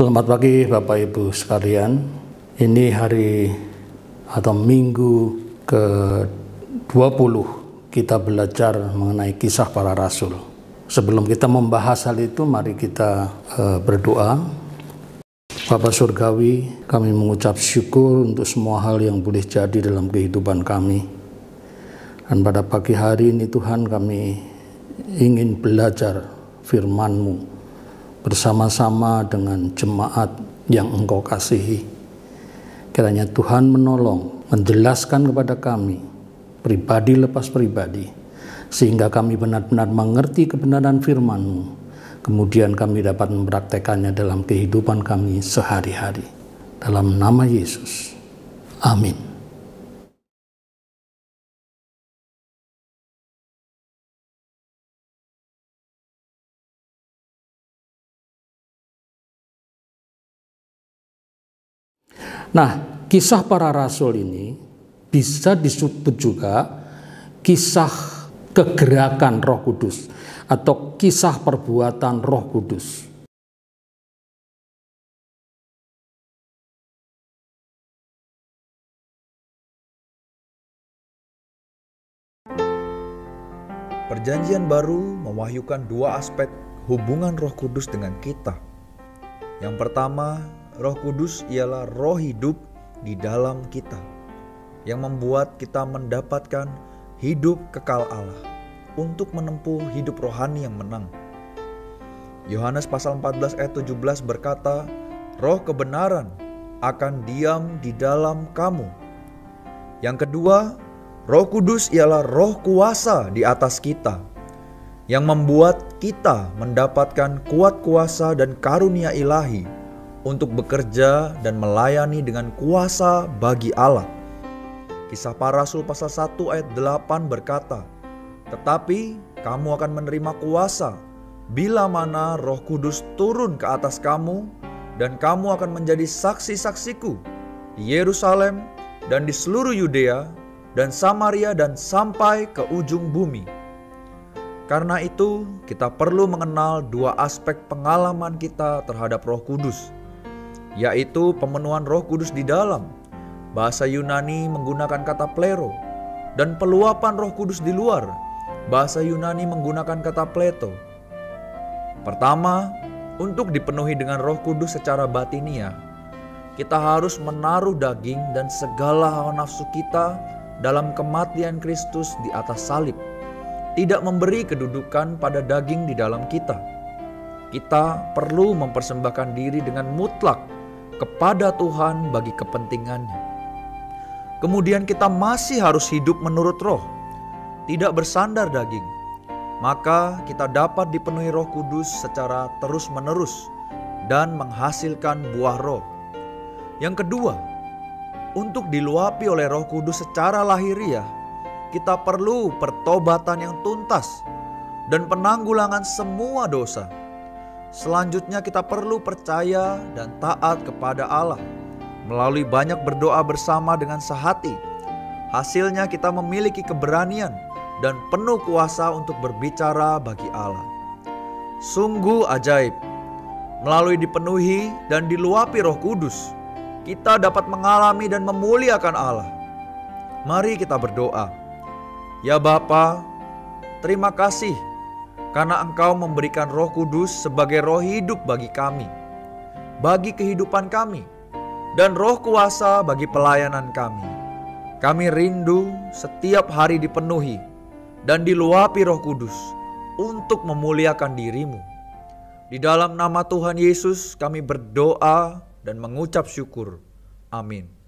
Selamat pagi Bapak Ibu sekalian. Ini hari atau minggu ke-20 kita belajar mengenai kisah para rasul. Sebelum kita membahas hal itu, mari kita berdoa. Bapa Surgawi, kami mengucap syukur untuk semua hal yang boleh jadi dalam kehidupan kami. Dan pada pagi hari ini Tuhan, kami ingin belajar firman-Mu bersama-sama dengan jemaat yang Engkau kasihi. Kiranya Tuhan menolong, menjelaskan kepada kami, pribadi lepas pribadi, sehingga kami benar-benar mengerti kebenaran firman-Mu. Kemudian kami dapat mempraktekannya dalam kehidupan kami sehari-hari. Dalam nama Yesus. Amin. Nah, kisah para rasul ini bisa disebut juga kisah kegerakan Roh Kudus atau kisah perbuatan Roh Kudus. Perjanjian Baru mewahyukan dua aspek hubungan Roh Kudus dengan kita. Yang pertama, Roh Kudus ialah roh hidup di dalam kita, yang membuat kita mendapatkan hidup kekal Allah untuk menempuh hidup rohani yang menang. Yohanes pasal 14 ayat 17 berkata, Roh kebenaran akan diam di dalam kamu. Yang kedua, Roh Kudus ialah roh kuasa di atas kita, yang membuat kita mendapatkan kuat kuasa dan karunia ilahi untuk bekerja dan melayani dengan kuasa bagi Allah. Kisah para Rasul pasal 1 ayat 8 berkata, tetapi kamu akan menerima kuasa bila mana Roh Kudus turun ke atas kamu, dan kamu akan menjadi saksi-saksiku di Yerusalem dan di seluruh Yudea dan Samaria dan sampai ke ujung bumi. Karena itu kita perlu mengenal dua aspek pengalaman kita terhadap Roh Kudus, yaitu pemenuhan Roh Kudus di dalam. Bahasa Yunani menggunakan kata plero, dan peluapan Roh Kudus di luar. Bahasa Yunani menggunakan kata pleto. Pertama, untuk dipenuhi dengan Roh Kudus secara batinia, kita harus menaruh daging dan segala hawa nafsu kita dalam kematian Kristus di atas salib, tidak memberi kedudukan pada daging di dalam kita. Kita perlu mempersembahkan diri dengan mutlak kepada Tuhan bagi kepentingannya. Kemudian kita masih harus hidup menurut roh, tidak bersandar daging. Maka kita dapat dipenuhi Roh Kudus secara terus-menerus dan menghasilkan buah roh. Yang kedua, untuk diluapi oleh Roh Kudus secara lahiriah, kita perlu pertobatan yang tuntas dan penanggulangan semua dosa. Selanjutnya kita perlu percaya dan taat kepada Allah melalui banyak berdoa bersama dengan sehati. Hasilnya kita memiliki keberanian dan penuh kuasa untuk berbicara bagi Allah. Sungguh ajaib, melalui dipenuhi dan diluapi Roh Kudus, kita dapat mengalami dan memuliakan Allah. Mari kita berdoa. Ya Bapa, terima kasih karena Engkau memberikan Roh Kudus sebagai roh hidup bagi kami, bagi kehidupan kami, dan roh kuasa bagi pelayanan kami. Kami rindu setiap hari dipenuhi dan diluapi Roh Kudus untuk memuliakan diri-Mu. Di dalam nama Tuhan Yesus kami berdoa dan mengucap syukur. Amin.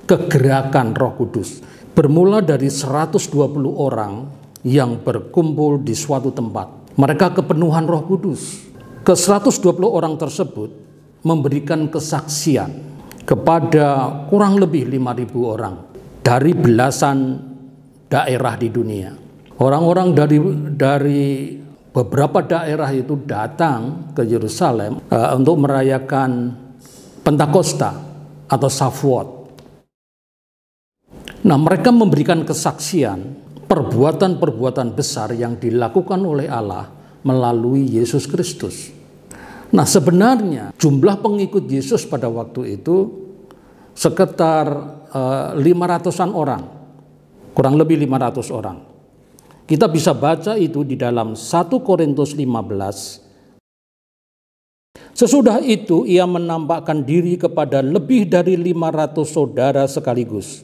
Kegerakan Roh Kudus bermula dari 120 orang yang berkumpul di suatu tempat. Mereka kepenuhan Roh Kudus. Ke 120 orang tersebut memberikan kesaksian kepada kurang lebih 5.000 orang dari belasan daerah di dunia. Orang-orang dari beberapa daerah itu datang ke Yerusalem untuk merayakan Pentakosta atau Shavuot. Nah, mereka memberikan kesaksian perbuatan-perbuatan besar yang dilakukan oleh Allah melalui Yesus Kristus. Nah, sebenarnya jumlah pengikut Yesus pada waktu itu sekitar 500-an orang, kurang lebih 500 orang. Kita bisa baca itu di dalam 1 Korintus 15. Sesudah itu ia menampakkan diri kepada lebih dari 500 saudara sekaligus.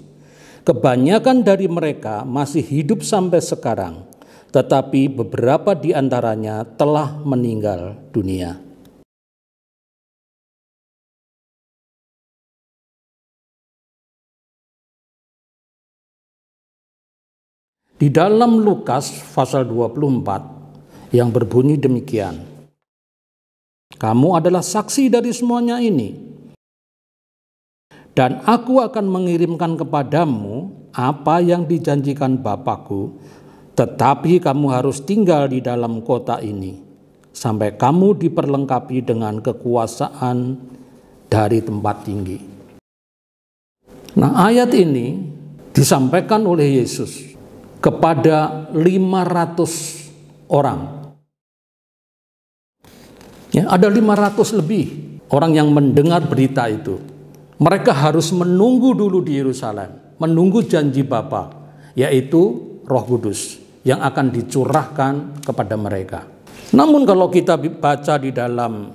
Kebanyakan dari mereka masih hidup sampai sekarang, tetapi beberapa di antaranya telah meninggal dunia. Di dalam Lukas pasal 24 yang berbunyi demikian, kamu adalah saksi dari semuanya ini, dan aku akan mengirimkan kepadamu apa yang dijanjikan Bapakku, tetapi kamu harus tinggal di dalam kota ini, sampai kamu diperlengkapi dengan kekuasaan dari tempat tinggi. Nah, ayat ini disampaikan oleh Yesus kepada 500 orang. Ya, ada 500 lebih orang yang mendengar berita itu. Mereka harus menunggu dulu di Yerusalem, menunggu janji Bapa, yaitu Roh Kudus yang akan dicurahkan kepada mereka. Namun kalau kita baca di dalam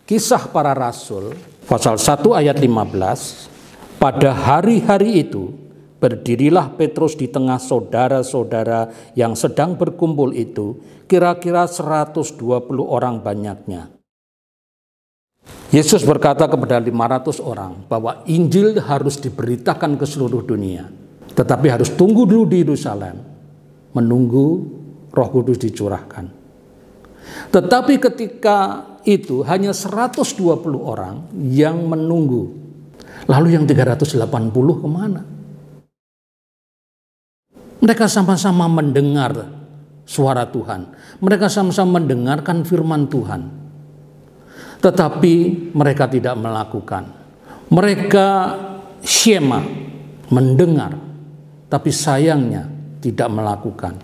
Kisah Para Rasul pasal 1 ayat 15, pada hari-hari itu berdirilah Petrus di tengah saudara-saudara yang sedang berkumpul itu, kira-kira 120 orang banyaknya. Yesus berkata kepada 500 orang bahwa Injil harus diberitakan ke seluruh dunia, tetapi harus tunggu dulu di Yerusalem, menunggu Roh Kudus dicurahkan. Tetapi ketika itu hanya 120 orang yang menunggu. Lalu yang 380 kemana? Mereka sama-sama mendengar suara Tuhan. Mereka sama-sama mendengarkan firman Tuhan. Tetapi mereka tidak melakukan. Mereka syema, mendengar. Tapi sayangnya tidak melakukan.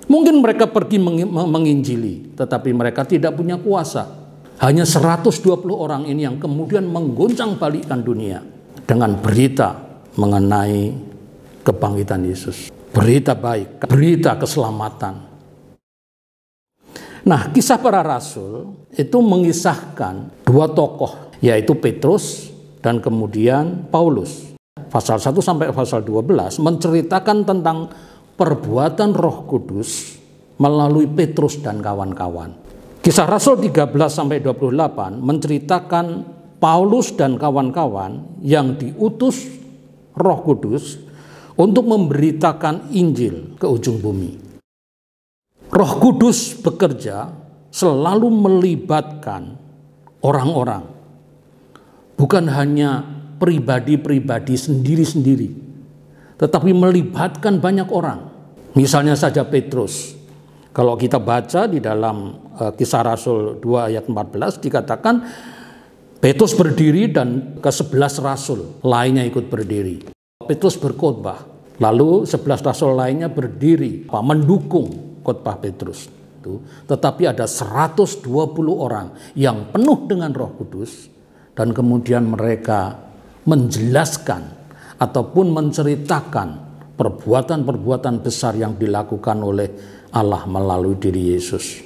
Mungkin mereka pergi menginjili, tetapi mereka tidak punya kuasa. Hanya 120 orang ini yang kemudian menggoncang balikkan dunia dengan berita mengenai kebangkitan Yesus. Berita baik, berita keselamatan. Nah, Kisah Para Rasul itu mengisahkan dua tokoh, yaitu Petrus dan kemudian Paulus. Pasal 1 sampai pasal 12 menceritakan tentang perbuatan Roh Kudus melalui Petrus dan kawan-kawan. Kisah Rasul 13 sampai 28 menceritakan Paulus dan kawan-kawan yang diutus Roh Kudus untuk memberitakan Injil ke ujung bumi. Roh Kudus bekerja selalu melibatkan orang-orang, bukan hanya pribadi-pribadi sendiri-sendiri, tetapi melibatkan banyak orang. Misalnya saja Petrus. Kalau kita baca di dalam Kisah Rasul 2 ayat 14 dikatakan Petrus berdiri dan ke-11 rasul lainnya ikut berdiri. Petrus berkhotbah, lalu 11 rasul lainnya berdiri mendukung khotbah Petrus. Tetapi ada 120 orang yang penuh dengan Roh Kudus dan kemudian mereka menjelaskan ataupun menceritakan perbuatan-perbuatan besar yang dilakukan oleh Allah melalui diri Yesus.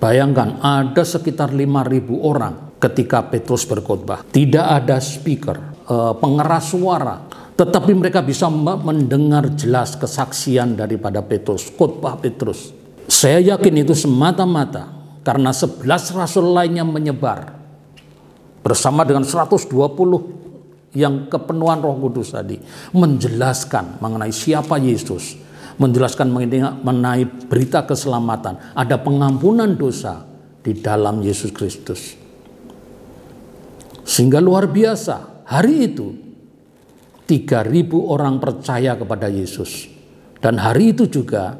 Bayangkan ada sekitar 5.000 orang ketika Petrus berkhotbah. Tidak ada speaker, pengeras suara, tetapi mereka bisa mendengar jelas kesaksian daripada Petrus, khotbah Petrus. Saya yakin itu semata-mata karena 11 rasul lainnya menyebar bersama dengan 120 yang kepenuhan Roh Kudus tadi, menjelaskan mengenai siapa Yesus, menjelaskan mengenai berita keselamatan, ada pengampunan dosa di dalam Yesus Kristus. Sehingga luar biasa, hari itu 3.000 orang percaya kepada Yesus. Dan hari itu juga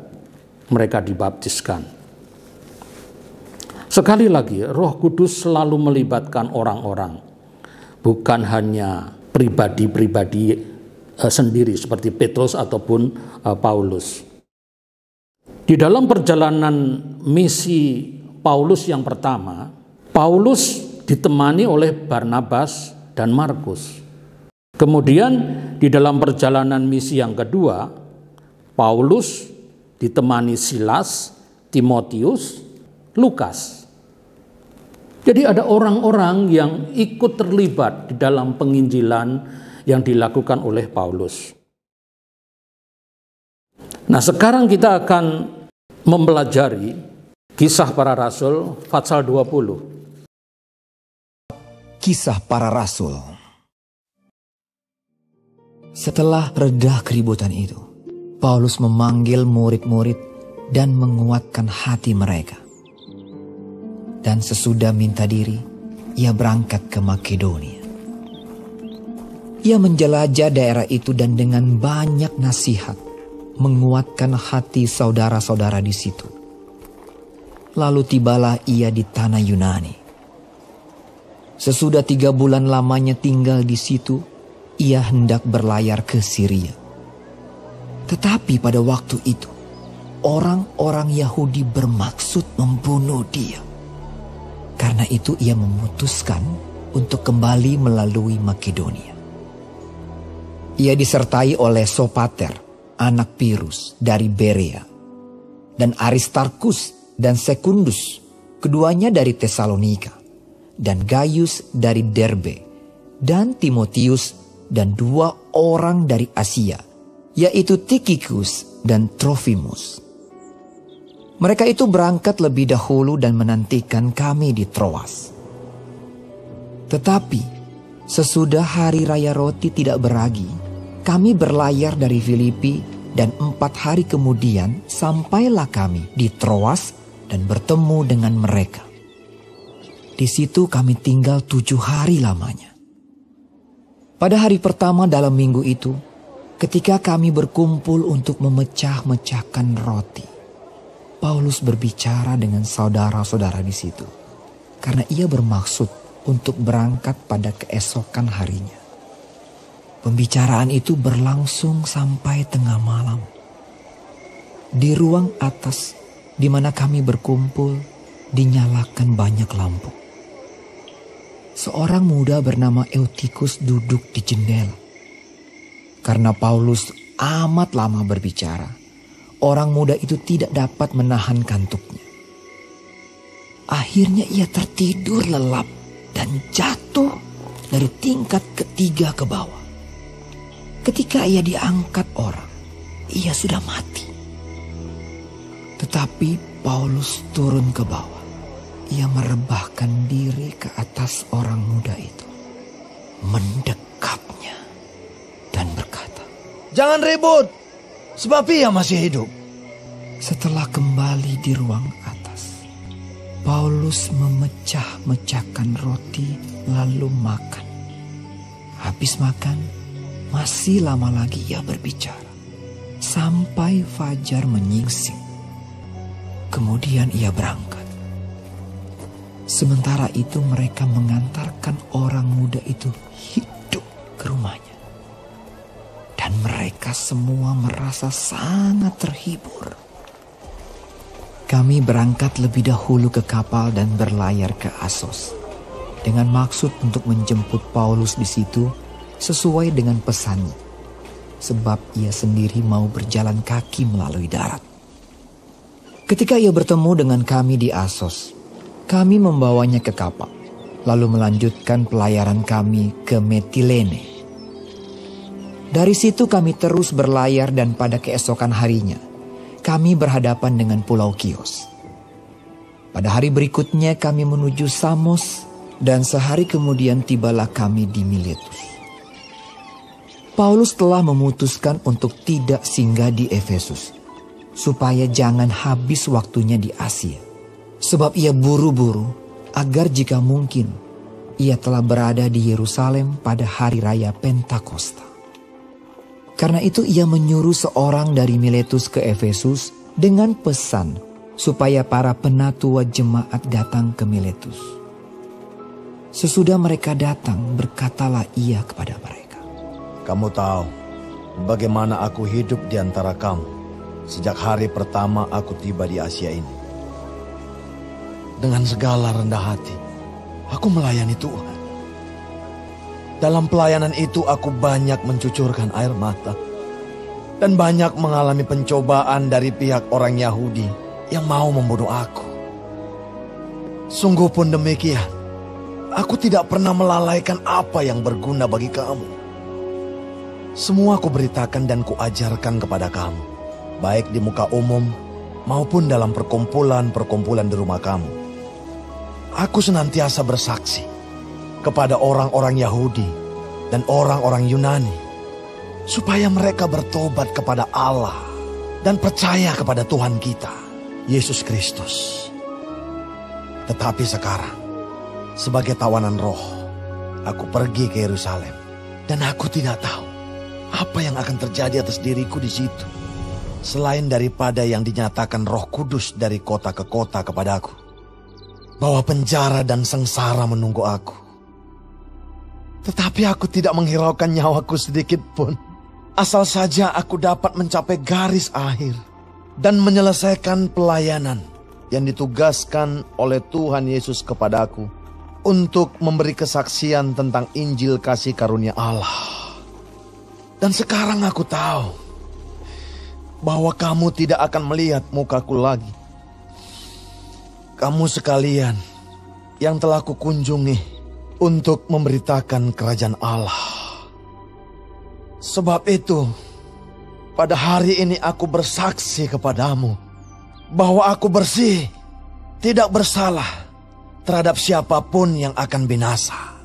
mereka dibaptiskan. Sekali lagi, Roh Kudus selalu melibatkan orang-orang. Bukan hanya pribadi-pribadi sendiri seperti Petrus ataupun Paulus. Di dalam perjalanan misi Paulus yang pertama, Paulus ditemani oleh Barnabas dan Markus. Kemudian di dalam perjalanan misi yang kedua, Paulus ditemani Silas, Timotius, Lukas. Jadi ada orang-orang yang ikut terlibat di dalam penginjilan yang dilakukan oleh Paulus. Nah, sekarang kita akan mempelajari Kisah Para Rasul pasal 20. Kisah Para Rasul. Setelah reda keributan itu, Paulus memanggil murid-murid dan menguatkan hati mereka. Dan sesudah minta diri, ia berangkat ke Makedonia. Ia menjelajah daerah itu dan dengan banyak nasihat menguatkan hati saudara-saudara di situ. Lalu tibalah ia di tanah Yunani. Sesudah 3 bulan lamanya tinggal di situ, ia hendak berlayar ke Syria. Tetapi pada waktu itu, orang-orang Yahudi bermaksud membunuh dia. Karena itu ia memutuskan untuk kembali melalui Makedonia. Ia disertai oleh Sopater, anak Pirus dari Berea, dan Aristarkus dan Sekundus, keduanya dari Tesalonika, dan Gaius dari Derbe, dan Timotius dan 2 orang dari Asia, yaitu Tikhikus dan Trofimus. Mereka itu berangkat lebih dahulu dan menantikan kami di Troas. Tetapi sesudah hari raya roti tidak beragi, kami berlayar dari Filipi dan 4 hari kemudian sampailah kami di Troas dan bertemu dengan mereka. Di situ kami tinggal 7 hari lamanya. Pada hari pertama dalam minggu itu, ketika kami berkumpul untuk memecah-mecahkan roti, Paulus berbicara dengan saudara-saudara di situ, karena ia bermaksud untuk berangkat pada keesokan harinya. Pembicaraan itu berlangsung sampai tengah malam. Di ruang atas di mana kami berkumpul, dinyalakan banyak lampu. Seorang muda bernama Eutikus duduk di jendela. Karena Paulus amat lama berbicara, orang muda itu tidak dapat menahan kantuknya. Akhirnya ia tertidur lelap dan jatuh dari tingkat ketiga ke bawah. Ketika ia diangkat orang, ia sudah mati. Tetapi Paulus turun ke bawah. Ia merebahkan diri ke atas orang muda itu, mendekapnya dan berkata, "Jangan ribut, sebab ia masih hidup." Setelah kembali di ruang atas, Paulus memecah-mecahkan roti lalu makan. Habis makan, masih lama lagi ia berbicara, sampai fajar menyingsing. Kemudian ia berangkat. Sementara itu mereka mengantarkan orang muda itu hidup ke rumahnya. Dan mereka semua merasa sangat terhibur. Kami berangkat lebih dahulu ke kapal dan berlayar ke Asos, dengan maksud untuk menjemput Paulus di situ sesuai dengan pesannya, sebab ia sendiri mau berjalan kaki melalui darat. Ketika ia bertemu dengan kami di Asos, kami membawanya ke kapal, lalu melanjutkan pelayaran kami ke Metilene. Dari situ kami terus berlayar dan pada keesokan harinya, kami berhadapan dengan Pulau Kios. Pada hari berikutnya kami menuju Samos dan sehari kemudian tibalah kami di Miletus. Paulus telah memutuskan untuk tidak singgah di Efesus, supaya jangan habis waktunya di Asia. Sebab ia buru-buru agar jika mungkin ia telah berada di Yerusalem pada hari raya Pentakosta. Karena itu ia menyuruh seorang dari Miletus ke Efesus dengan pesan supaya para penatua jemaat datang ke Miletus. Sesudah mereka datang, berkatalah ia kepada mereka, Kamu tahu bagaimana aku hidup di antara kamu sejak hari pertama aku tiba di Asia ini. Dengan segala rendah hati, aku melayani Tuhan. Dalam pelayanan itu aku banyak mencucurkan air mata dan banyak mengalami pencobaan dari pihak orang Yahudi yang mau membunuh aku. Sungguh pun demikian, aku tidak pernah melalaikan apa yang berguna bagi kamu. Semua aku beritakan dan kuajarkan kepada kamu, baik di muka umum maupun dalam perkumpulan-perkumpulan di rumah kamu. Aku senantiasa bersaksi kepada orang-orang Yahudi dan orang-orang Yunani, supaya mereka bertobat kepada Allah dan percaya kepada Tuhan kita, Yesus Kristus. Tetapi sekarang, sebagai tawanan roh, aku pergi ke Yerusalem, dan aku tidak tahu apa yang akan terjadi atas diriku di situ, selain daripada yang dinyatakan Roh Kudus dari kota ke kota kepadaku, bahwa penjara dan sengsara menunggu aku. Tetapi aku tidak menghiraukan nyawaku sedikit pun, asal saja aku dapat mencapai garis akhir dan menyelesaikan pelayanan yang ditugaskan oleh Tuhan Yesus kepadaku untuk memberi kesaksian tentang Injil kasih karunia Allah. Dan sekarang aku tahu bahwa kamu tidak akan melihat mukaku lagi. Kamu sekalian yang telah kukunjungi untuk memberitakan kerajaan Allah. Sebab itu, pada hari ini aku bersaksi kepadamu bahwa aku bersih, tidak bersalah terhadap siapapun yang akan binasa.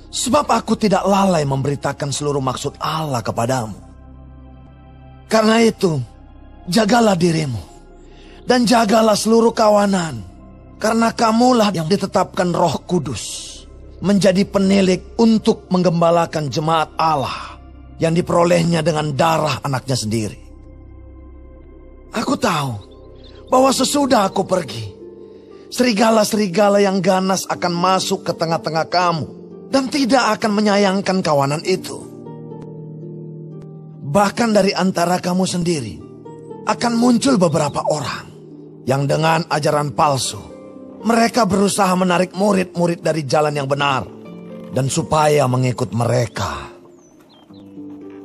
Sebab aku tidak lalai memberitakan seluruh maksud Allah kepadamu. Karena itu, jagalah dirimu dan jagalah seluruh kawanan, karena kamulah yang ditetapkan Roh Kudus menjadi penilik untuk menggembalakan jemaat Allah yang diperolehnya dengan darah anaknya sendiri. Aku tahu bahwa sesudah aku pergi, serigala-serigala yang ganas akan masuk ke tengah-tengah kamu dan tidak akan menyayangkan kawanan itu. Bahkan dari antara kamu sendiri akan muncul beberapa orang yang dengan ajaran palsu, mereka berusaha menarik murid-murid dari jalan yang benar dan supaya mengikut mereka.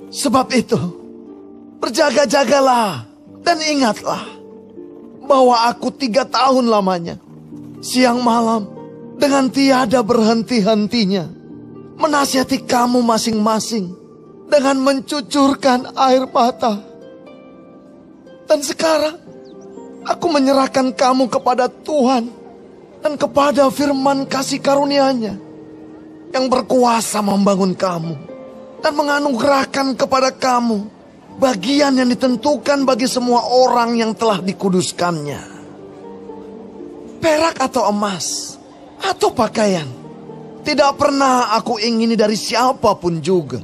Sebab itu, berjaga-jagalah dan ingatlah bahwa aku 3 tahun lamanya, siang malam, dengan tiada berhenti-hentinya, menasihati kamu masing-masing dengan mencucurkan air mata. Dan sekarang, aku menyerahkan kamu kepada Tuhan dan kepada firman kasih karunia-Nya yang berkuasa membangun kamu dan menganugerahkan kepada kamu bagian yang ditentukan bagi semua orang yang telah dikuduskannya. Perak atau emas atau pakaian tidak pernah aku ingini dari siapapun juga.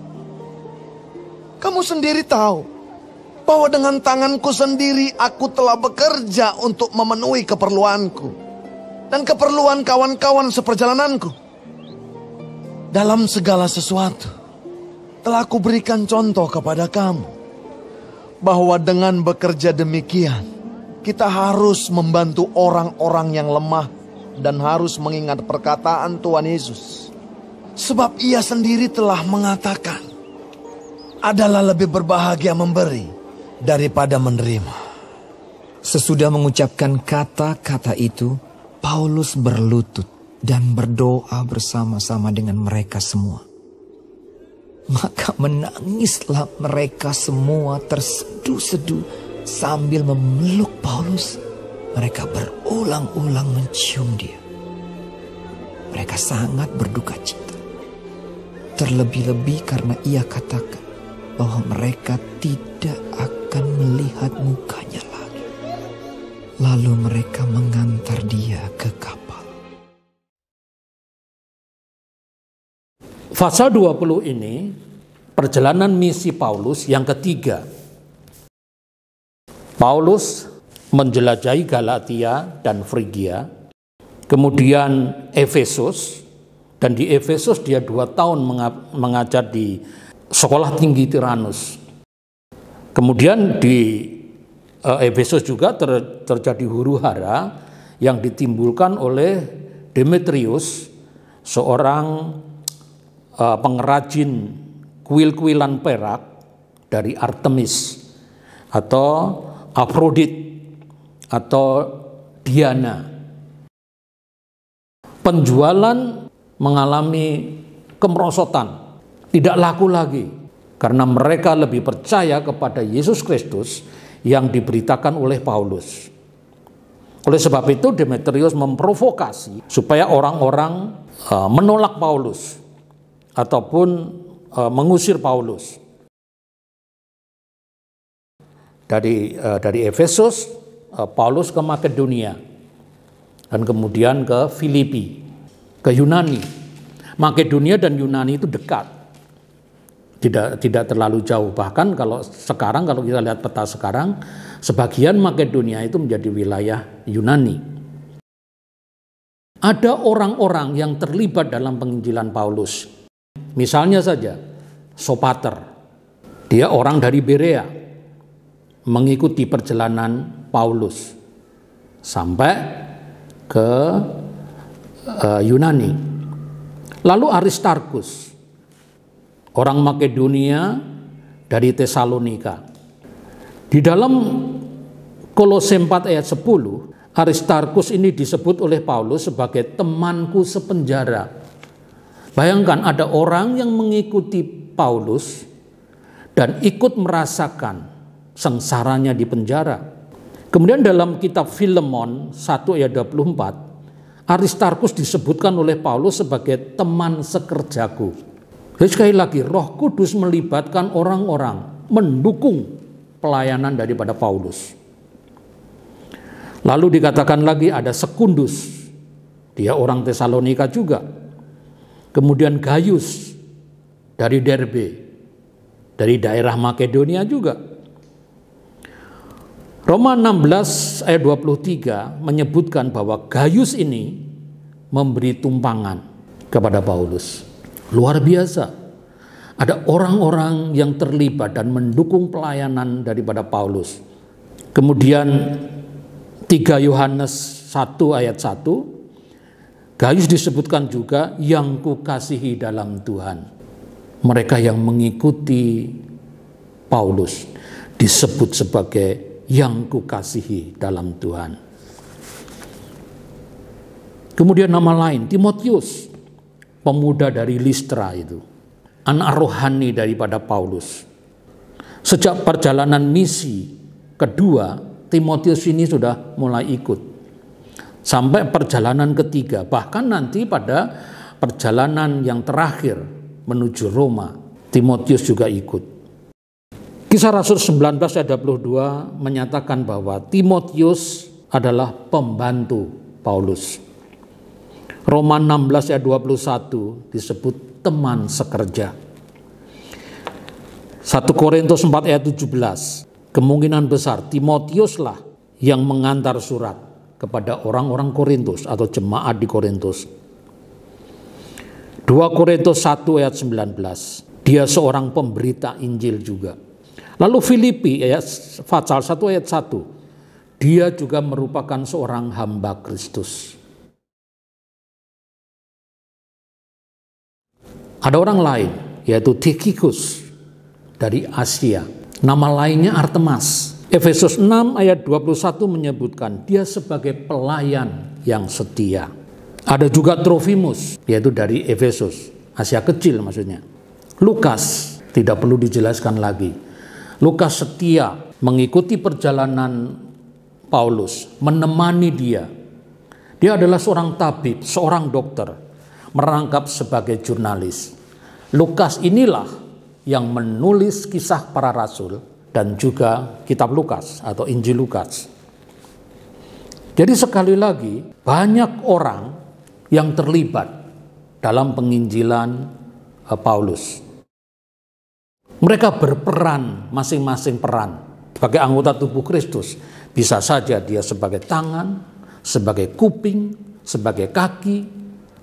Kamu sendiri tahu bahwa dengan tanganku sendiri aku telah bekerja untuk memenuhi keperluanku dan keperluan kawan-kawan seperjalananku. Dalam segala sesuatu telah kuberikan contoh kepada kamu bahwa dengan bekerja demikian kita harus membantu orang-orang yang lemah dan harus mengingat perkataan Tuhan Yesus. Sebab Ia sendiri telah mengatakan, adalah lebih berbahagia memberi daripada menerima. Sesudah mengucapkan kata-kata itu, Paulus berlutut dan berdoa bersama-sama dengan mereka semua. Maka menangislah mereka semua terseduh-seduh sambil memeluk Paulus. Mereka berulang-ulang mencium dia. Mereka sangat berduka cita. Terlebih-lebih karena ia katakan bahwa mereka tidak akan melihat mukanya lagi. Lalu mereka mengantar dia ke kapal. Fase 20 ini perjalanan misi Paulus yang ketiga. Paulus menjelajahi Galatia dan Frigia, kemudian Efesus, dan di Efesus dia 2 tahun mengajar di sekolah tinggi Tiranus. Kemudian di Efesus juga terjadi huru-hara yang ditimbulkan oleh Demetrius, seorang pengrajin kuil-kuilan perak dari Artemis atau Afrodit atau Diana. Penjualan mengalami kemerosotan, tidak laku lagi karena mereka lebih percaya kepada Yesus Kristus yang diberitakan oleh Paulus. Oleh sebab itu Demetrius memprovokasi supaya orang-orang menolak Paulus ataupun mengusir Paulus. Dari Efesus, Paulus ke Makedonia dan kemudian ke Filipi, ke Yunani. Makedonia dan Yunani itu dekat, tidak terlalu jauh. Bahkan kalau kita lihat peta sekarang, sebagian Makedonia itu menjadi wilayah Yunani. Ada orang-orang yang terlibat dalam penginjilan Paulus. Misalnya saja Sopater, dia orang dari Berea, mengikuti perjalanan Paulus sampai ke Yunani. Lalu Aristarkus, orang Makedonia dari Tesalonika. Di dalam Kolose 4 ayat 10, Aristarkus ini disebut oleh Paulus sebagai temanku sepenjara. Bayangkan ada orang yang mengikuti Paulus dan ikut merasakan sengsaranya di penjara. Kemudian dalam kitab Filemon 1 ayat 24, Aristarkus disebutkan oleh Paulus sebagai teman sekerjaku. Jadi sekali lagi, Roh Kudus melibatkan orang-orang mendukung pelayanan daripada Paulus. Lalu dikatakan lagi ada Sekundus, dia orang Tesalonika juga. Kemudian Gaius dari Derbe, dari daerah Makedonia juga. Roma 16 ayat 23 menyebutkan bahwa Gaius ini memberi tumpangan kepada Paulus. Luar biasa. Ada orang-orang yang terlibat dan mendukung pelayanan daripada Paulus. Kemudian 3 Yohanes 1 ayat 1, Gaius disebutkan juga yang kukasihi dalam Tuhan. Mereka yang mengikuti Paulus disebut sebagai yang kukasihi dalam Tuhan. Kemudian nama lain, Timotius, pemuda dari Listra itu, anak rohani daripada Paulus. Sejak perjalanan misi kedua, Timotius ini sudah mulai ikut. Sampai perjalanan ketiga, bahkan nanti pada perjalanan yang terakhir menuju Roma, Timotius juga ikut. Kisah Rasul 19 ayat 22 menyatakan bahwa Timotius adalah pembantu Paulus. Roma 16 ayat 21 disebut teman sekerja. 1 Korintus 4 ayat 17, kemungkinan besar Timotiuslah yang mengantar surat kepada orang-orang Korintus atau jemaat di Korintus. 2 Korintus 1 ayat 19, dia seorang pemberita Injil juga. Lalu Filipi ayat pasal 1 ayat 1, dia juga merupakan seorang hamba Kristus. Ada orang lain yaitu Tikhikus dari Asia. Nama lainnya Artemas. Efesus 6 ayat 21 menyebutkan dia sebagai pelayan yang setia. Ada juga Trofimus yaitu dari Efesus, Asia kecil maksudnya. Lukas tidak perlu dijelaskan lagi. Lukas setia mengikuti perjalanan Paulus, menemani dia. Dia adalah seorang tabib, seorang dokter, merangkap sebagai jurnalis. Lukas inilah yang menulis kisah para rasul dan juga kitab Lukas atau Injil Lukas. Jadi sekali lagi banyak orang yang terlibat dalam penginjilan Paulus. Mereka berperan masing-masing peran sebagai anggota tubuh Kristus. Bisa saja dia sebagai tangan, sebagai kuping, sebagai kaki,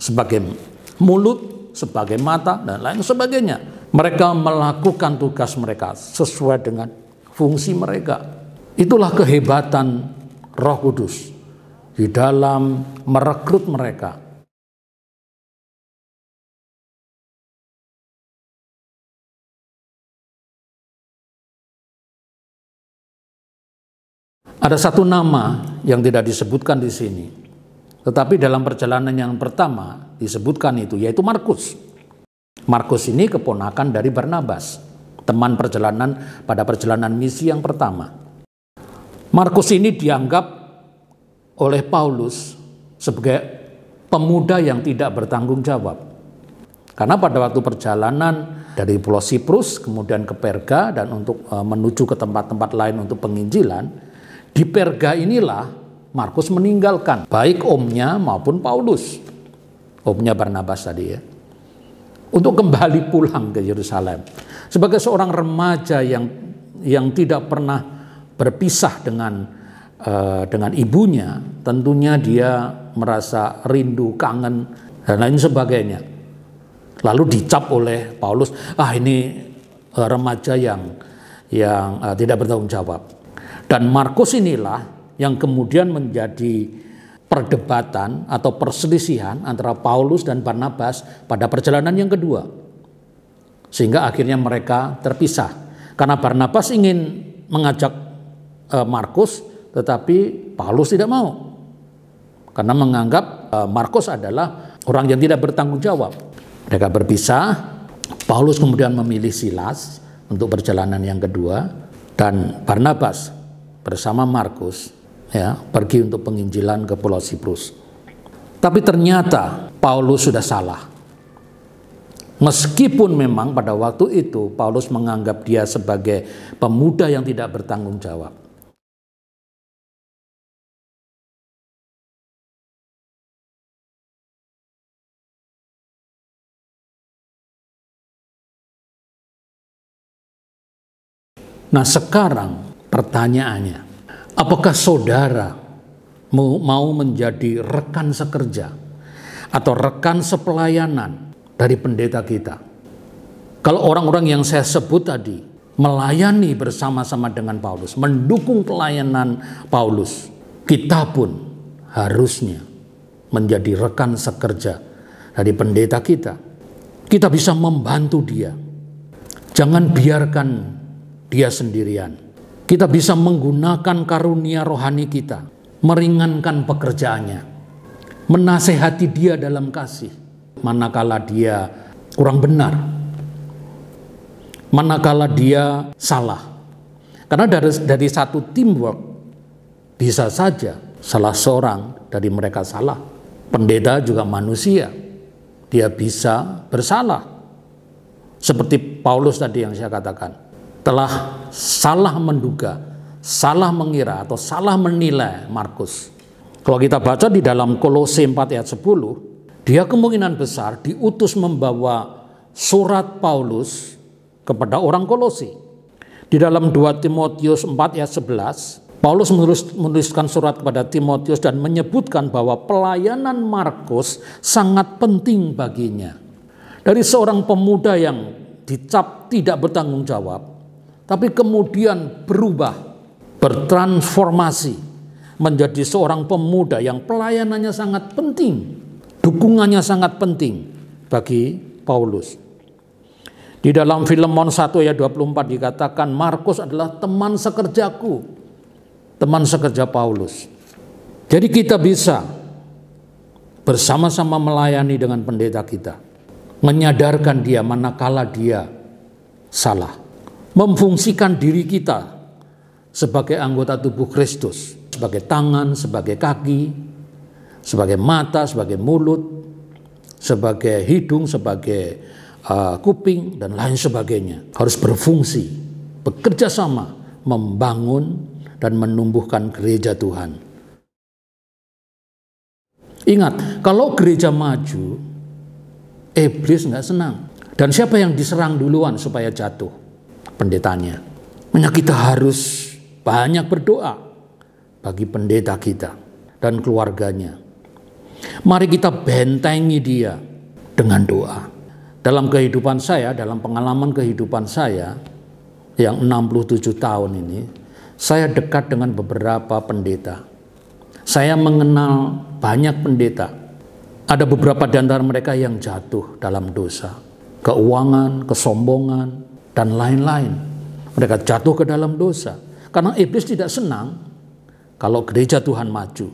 sebagai mulut, sebagai mata, dan lain sebagainya. Mereka melakukan tugas mereka sesuai dengan fungsi mereka. Itulah kehebatan Roh Kudus di dalam merekrut mereka. Ada satu nama yang tidak disebutkan di sini, tetapi dalam perjalanan yang pertama disebutkan itu, yaitu Markus. Markus ini keponakan dari Barnabas, teman perjalanan pada perjalanan misi yang pertama. Markus ini dianggap oleh Paulus sebagai pemuda yang tidak bertanggung jawab. Karena pada waktu perjalanan dari Pulau Siprus kemudian ke Perga dan untuk menuju ke tempat-tempat lain untuk penginjilan, di Perga inilah Markus meninggalkan baik omnya maupun Paulus, omnya Barnabas tadi ya, untuk kembali pulang ke Yerusalem. Sebagai seorang remaja yang tidak pernah berpisah dengan ibunya, tentunya dia merasa rindu, kangen, dan lain sebagainya. Lalu dicap oleh Paulus, ini remaja yang tidak bertanggung jawab. Dan Markus inilah yang kemudian menjadi perdebatan atau perselisihan antara Paulus dan Barnabas pada perjalanan yang kedua. Sehingga akhirnya mereka terpisah. Karena Barnabas ingin mengajak Markus, tetapi Paulus tidak mau. Karena menganggap Markus adalah orang yang tidak bertanggung jawab. Mereka berpisah. Paulus kemudian memilih Silas untuk perjalanan yang kedua. Dan Barnabas bersama Markus pergi untuk penginjilan ke Pulau Siprus. Tapi ternyata Paulus sudah salah. Meskipun memang pada waktu itu Paulus menganggap dia sebagai pemuda yang tidak bertanggung jawab. Nah sekarang pertanyaannya, apakah saudara mau menjadi rekan sekerja atau rekan sepelayanan dari pendeta kita? Kalau orang-orang yang saya sebut tadi melayani bersama-sama dengan Paulus, mendukung pelayanan Paulus, kita pun harusnya menjadi rekan sekerja dari pendeta kita. Kita bisa membantu dia. Jangan biarkan dia sendirian. Kita bisa menggunakan karunia rohani kita, meringankan pekerjaannya, menasehati dia dalam kasih, manakala dia kurang benar, manakala dia salah. Karena dari satu teamwork, bisa saja salah seorang dari mereka salah. Pendeta juga manusia, dia bisa bersalah. Seperti Paulus tadi yang saya katakan, telah salah menduga, salah mengira atau salah menilai Markus. Kalau kita baca di dalam Kolose 4 ayat 10, dia kemungkinan besar diutus membawa surat Paulus kepada orang Kolose. Di dalam 2 Timotius 4 ayat 11, Paulus menuliskan surat kepada Timotius dan menyebutkan bahwa pelayanan Markus sangat penting baginya. Dari seorang pemuda yang dicap tidak bertanggung jawab, tapi kemudian berubah, bertransformasi menjadi seorang pemuda yang pelayanannya sangat penting, dukungannya sangat penting bagi Paulus. Di dalam Filemon 1 ayat 24 dikatakan Markus adalah teman sekerjaku, teman sekerja Paulus. Jadi kita bisa bersama-sama melayani dengan pendeta kita, menyadarkan dia manakala dia salah, memfungsikan diri kita sebagai anggota tubuh Kristus, sebagai tangan, sebagai kaki, sebagai mata, sebagai mulut, sebagai hidung, sebagai kuping, dan lain sebagainya. Harus berfungsi, bekerja sama, membangun dan menumbuhkan gereja Tuhan. Ingat, kalau gereja maju, iblis nggak senang. Dan siapa yang diserang duluan supaya jatuh? Pendetanya. Makanya kita harus banyak berdoa bagi pendeta kita dan keluarganya. Mari kita bentengi dia dengan doa. Dalam kehidupan saya, dalam pengalaman kehidupan saya yang 67 tahun ini, saya dekat dengan beberapa pendeta. Saya mengenal banyak pendeta. Ada beberapa di antara mereka yang jatuh dalam dosa, keuangan, kesombongan, dan lain-lain. Mereka jatuh ke dalam dosa karena iblis tidak senang kalau gereja Tuhan maju.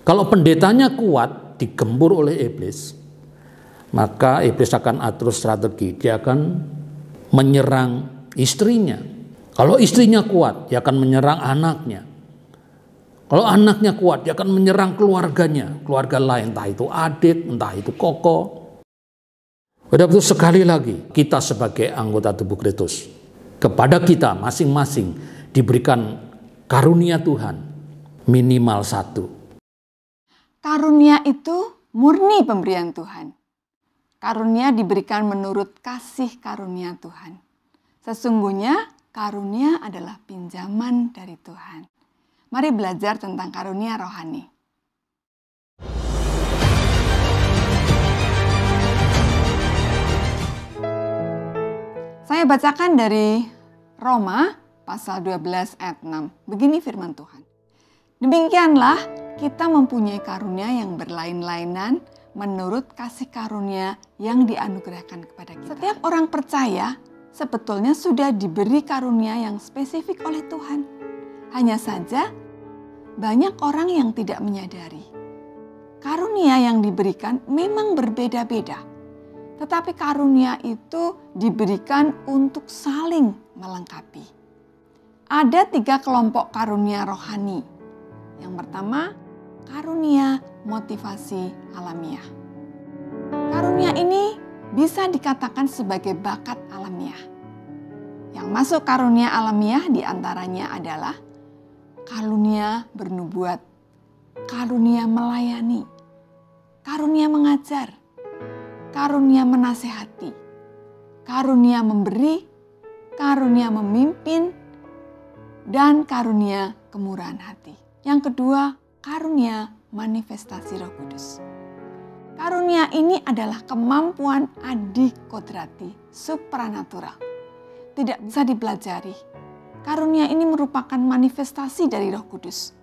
Kalau pendetanya kuat digempur oleh iblis, maka iblis akan atur strategi. Dia akan menyerang istrinya. Kalau istrinya kuat, dia akan menyerang anaknya. Kalau anaknya kuat, dia akan menyerang keluarganya, keluarga lain, entah itu adik, entah itu koko. Udah betul, sekali lagi, kita sebagai anggota tubuh Kristus, kepada kita masing-masing diberikan karunia Tuhan minimal 1. Karunia itu murni pemberian Tuhan. Karunia diberikan menurut kasih karunia Tuhan. Sesungguhnya karunia adalah pinjaman dari Tuhan. Mari belajar tentang karunia rohani. Saya bacakan dari Roma pasal 12 ayat 6. Begini firman Tuhan. Demikianlah kita mempunyai karunia yang berlain-lainan menurut kasih karunia yang dianugerahkan kepada kita. Setiap orang percaya sebetulnya sudah diberi karunia yang spesifik oleh Tuhan. Hanya saja banyak orang yang tidak menyadari. Karunia yang diberikan memang berbeda-beda. Tetapi karunia itu diberikan untuk saling melengkapi. Ada 3 kelompok karunia rohani. Yang pertama, karunia motivasi alamiah. Karunia ini bisa dikatakan sebagai bakat alamiah. Yang masuk karunia alamiah diantaranya adalah karunia bernubuat, karunia melayani, karunia mengajar, karunia menasehati, karunia memberi, karunia memimpin, dan karunia kemurahan hati. Yang kedua, karunia manifestasi Roh Kudus. Karunia ini adalah kemampuan adikodrati, supranatural. Tidak bisa dipelajari. Karunia ini merupakan manifestasi dari Roh Kudus.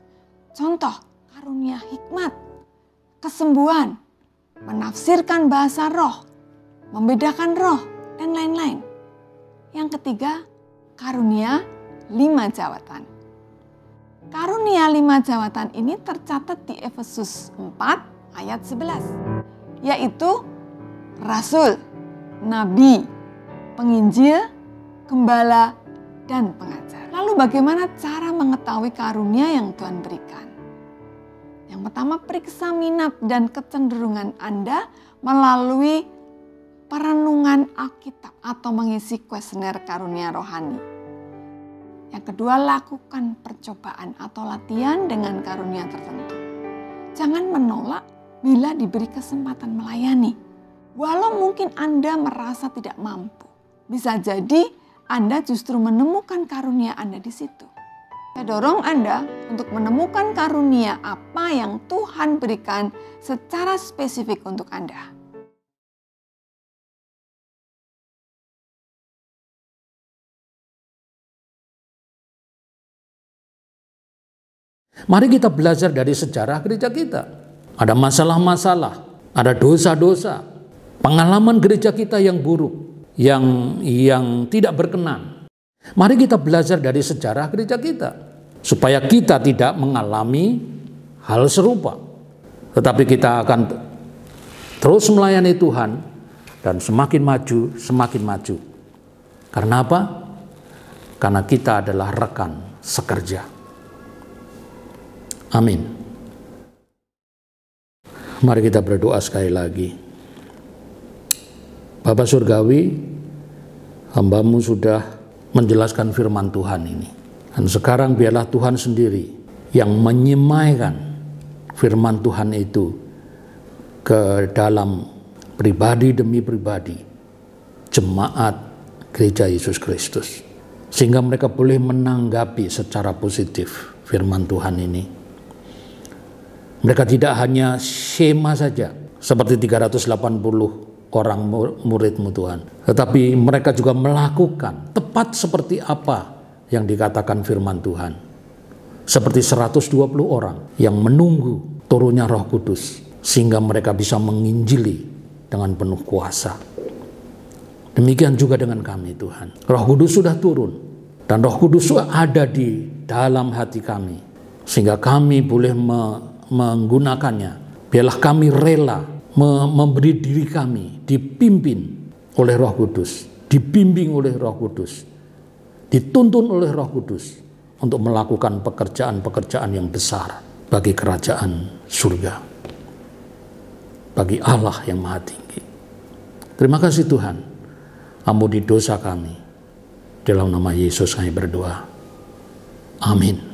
Contoh, karunia hikmat, kesembuhan, menafsirkan bahasa roh, membedakan roh, dan lain-lain. Yang ketiga, karunia 5 jawatan. Karunia 5 jawatan ini tercatat di Efesus 4 ayat 11, yaitu rasul, nabi, penginjil, gembala, dan pengajar. Lalu bagaimana cara mengetahui karunia yang Tuhan berikan? Yang pertama, periksa minat dan kecenderungan Anda melalui perenungan Alkitab atau mengisi kuesioner karunia rohani. Yang kedua, lakukan percobaan atau latihan dengan karunia tertentu. Jangan menolak bila diberi kesempatan melayani. Walau mungkin Anda merasa tidak mampu. Bisa jadi Anda justru menemukan karunia Anda di situ. Saya dorong Anda untuk menemukan karunia apa yang Tuhan berikan secara spesifik untuk Anda. Mari kita belajar dari sejarah gereja kita. Ada masalah-masalah, ada dosa-dosa, pengalaman gereja kita yang buruk, yang tidak berkenan. Mari kita belajar dari sejarah gereja kita, supaya kita tidak mengalami hal serupa. Tetapi kita akan terus melayani Tuhan dan semakin maju, semakin maju. Karena apa? Karena kita adalah rekan sekerja. Amin. Mari kita berdoa sekali lagi. Bapa Surgawi, hamba-Mu sudah menjelaskan firman Tuhan ini. Dan sekarang biarlah Tuhan sendiri yang menyemaikan firman Tuhan itu ke dalam pribadi demi pribadi jemaat Gereja Yesus Kristus. Sehingga mereka boleh menanggapi secara positif firman Tuhan ini. Mereka tidak hanya skema saja, seperti 380 orang murid-Mu Tuhan. Tetapi mereka juga melakukan tepat seperti apa yang dikatakan firman Tuhan. Seperti 120 orang yang menunggu turunnya Roh Kudus sehingga mereka bisa menginjili dengan penuh kuasa. Demikian juga dengan kami Tuhan. Roh Kudus sudah turun dan Roh Kudus ada di dalam hati kami sehingga kami boleh menggunakannya. Biarlah kami rela memberi diri kami dipimpin oleh Roh Kudus, dibimbing oleh Roh Kudus, dituntun oleh Roh Kudus untuk melakukan pekerjaan-pekerjaan yang besar bagi kerajaan surga, bagi Allah yang Maha Tinggi. Terima kasih Tuhan, ampuni dosa kami. Dalam nama Yesus kami berdoa. Amin.